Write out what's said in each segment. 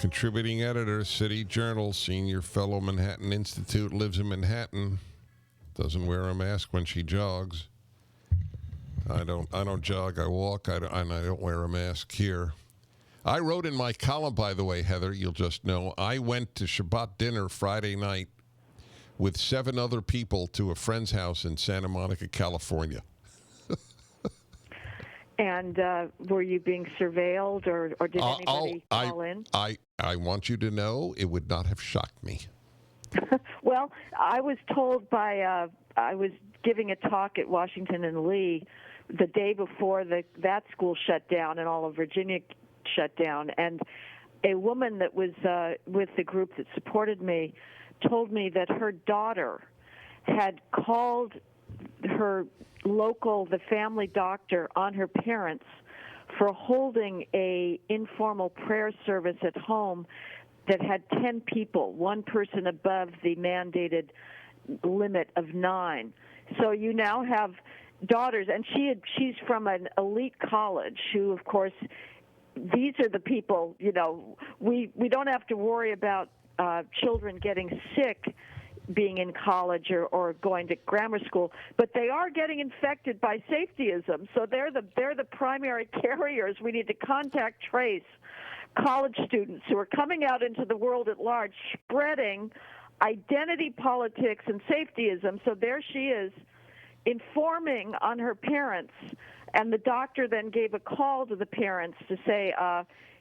Contributing editor, City Journal, senior fellow, Manhattan Institute, lives in Manhattan. Doesn't wear a mask when she jogs. I don't jog. I walk. I don't wear a mask here. I wrote in my column, by the way, Heather, you'll just know, I went to Shabbat dinner Friday night with 7 other people to a friend's house in Santa Monica, California. And were you being surveilled, or did anybody call in? I want you to know it would not have shocked me. Well, I was told by, I was giving a talk at Washington and Lee the day before that school shut down and all of Virginia shut down. And a woman that was with the group that supported me told me that her daughter had called her the family doctor on her parents for holding a informal prayer service at home that had 10 people, one person above the mandated limit of 9. So you now have daughters, and she's from an elite college who, of course, these are the people, we don't have to worry about children getting sick being in college or going to grammar school, but they are getting infected by safetyism. So they're the primary carriers. We need to contact trace college students who are coming out into the world at large, spreading identity politics and safetyism. So there she is, informing on her parents, and the doctor then gave a call to the parents to say,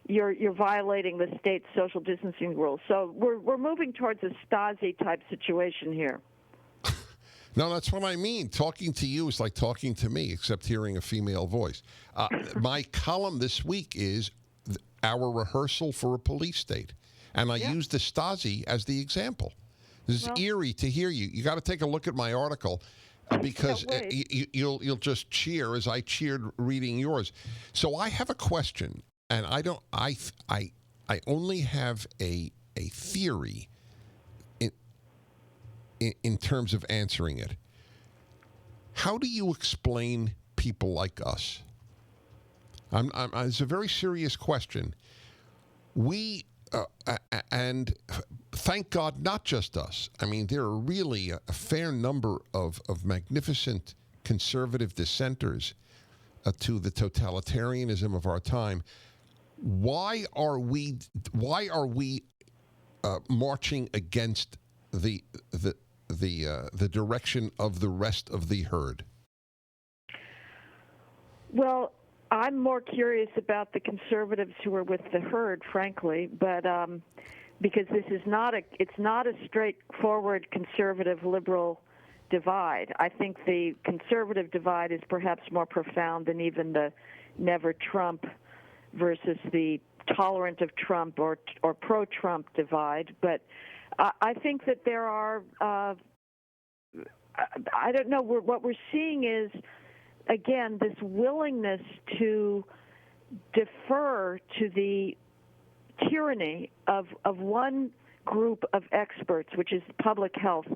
you're violating the state's social distancing rules. So we're moving towards a Stasi-type situation here. No, that's what I mean. Talking to you is like talking to me, except hearing a female voice. My column this week is our rehearsal for a police state, and I used the Stasi as the example. This is eerie to hear you. You got to take a look at my article. Because you'll just cheer as I cheered reading yours. So I have a question, and I only have a theory in terms of answering it. How do you explain people like us? It's a very serious question. We and thank God, not just us. I mean, there are really a fair number of magnificent conservative dissenters to the totalitarianism of our time. Why are we marching against the direction of the rest of the herd? Well, I'm more curious about the conservatives who are with the herd, frankly, but because this is it's not a straightforward conservative liberal divide. I think the conservative divide is perhaps more profound than even the never Trump versus the tolerant of Trump or pro-Trump divide. But I think that there are I don't know, what we're seeing is, again, this willingness to defer to the tyranny of one group of experts, which is public health,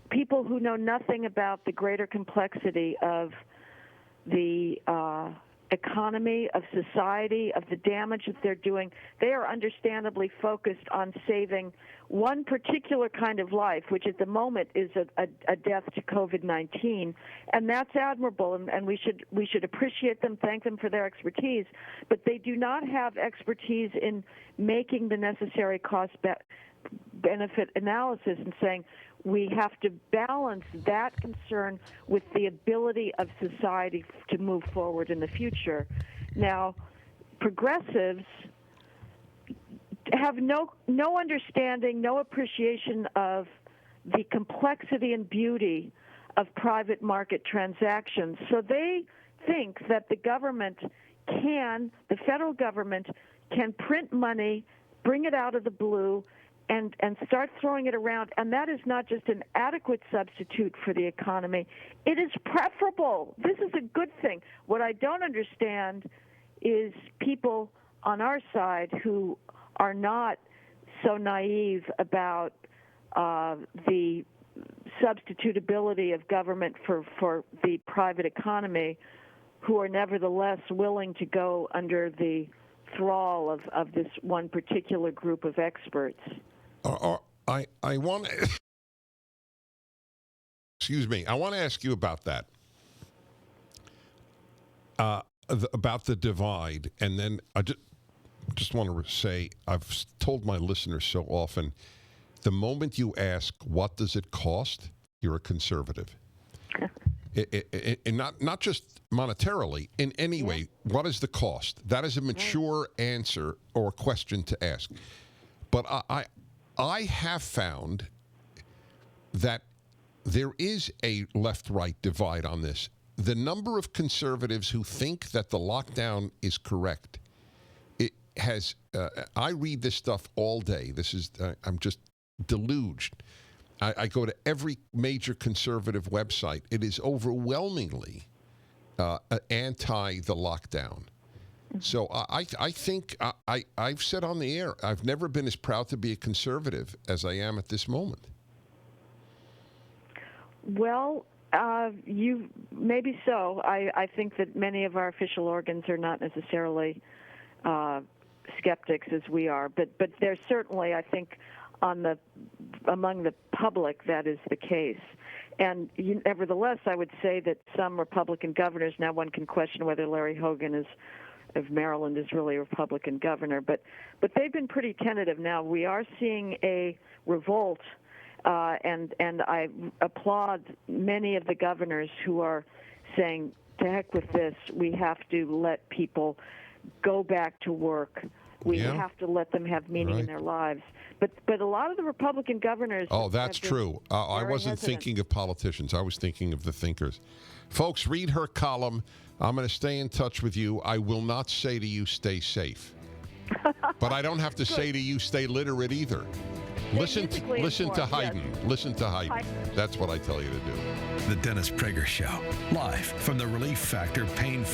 people who know nothing about the greater complexity of the economy, of society, of the damage that they're doing. They are understandably focused on saving one particular kind of life, which at the moment is a death to COVID-19, and that's admirable, and we should appreciate them, thank them for their expertise, but they do not have expertise in making the necessary cost-benefit analysis and saying we have to balance that concern with the ability of society to move forward in the future. Now, progressives have no understanding, no appreciation of the complexity and beauty of private market transactions. So they think that the federal government can print money, bring it out of the blue, and start throwing it around, and that is not just an adequate substitute for the economy. It is preferable. This is a good thing. What I don't understand is people on our side who are not so naive about the substitutability of government for the private economy, who are nevertheless willing to go under the thrall of this one particular group of experts. I want to, excuse me, I want to ask you about that. About the divide, and then I just want to say, I've told my listeners so often, the moment you ask, what does it cost, you're a conservative. And not just monetarily, in any way, what is the cost? That is a mature answer or question to ask. But I have found that there is a left-right divide on this. The number of conservatives who think that the lockdown is correct, it has, I read this stuff all day. This is, I'm just deluged. I go to every major conservative website. It is overwhelmingly anti the lockdown. So I think I've said on the air, I've never been as proud to be a conservative as I am at this moment. Well, you maybe so. I think that many of our official organs are not necessarily skeptics as we are, but there's certainly, I think, among the public that is the case. And nevertheless, I would say that some Republican governors, now one can question whether Larry Hogan of Maryland is really a Republican governor, but they've been pretty tentative. Now we are seeing a revolt. And I applaud many of the governors who are saying, to heck with this, we have to let people go back to work. We have to let them have meaning in their lives. But a lot of the Republican governors... Oh, that's true. I wasn't thinking of politicians. I was thinking of the thinkers. Folks, read her column. I'm going to stay in touch with you. I will not say to you, stay safe. But I don't have to say to you, stay literate either. Listen to Haydn. Yes. Listen to Haydn. That's what I tell you to do. The Dennis Prager Show, live from the Relief Factor Pain-Free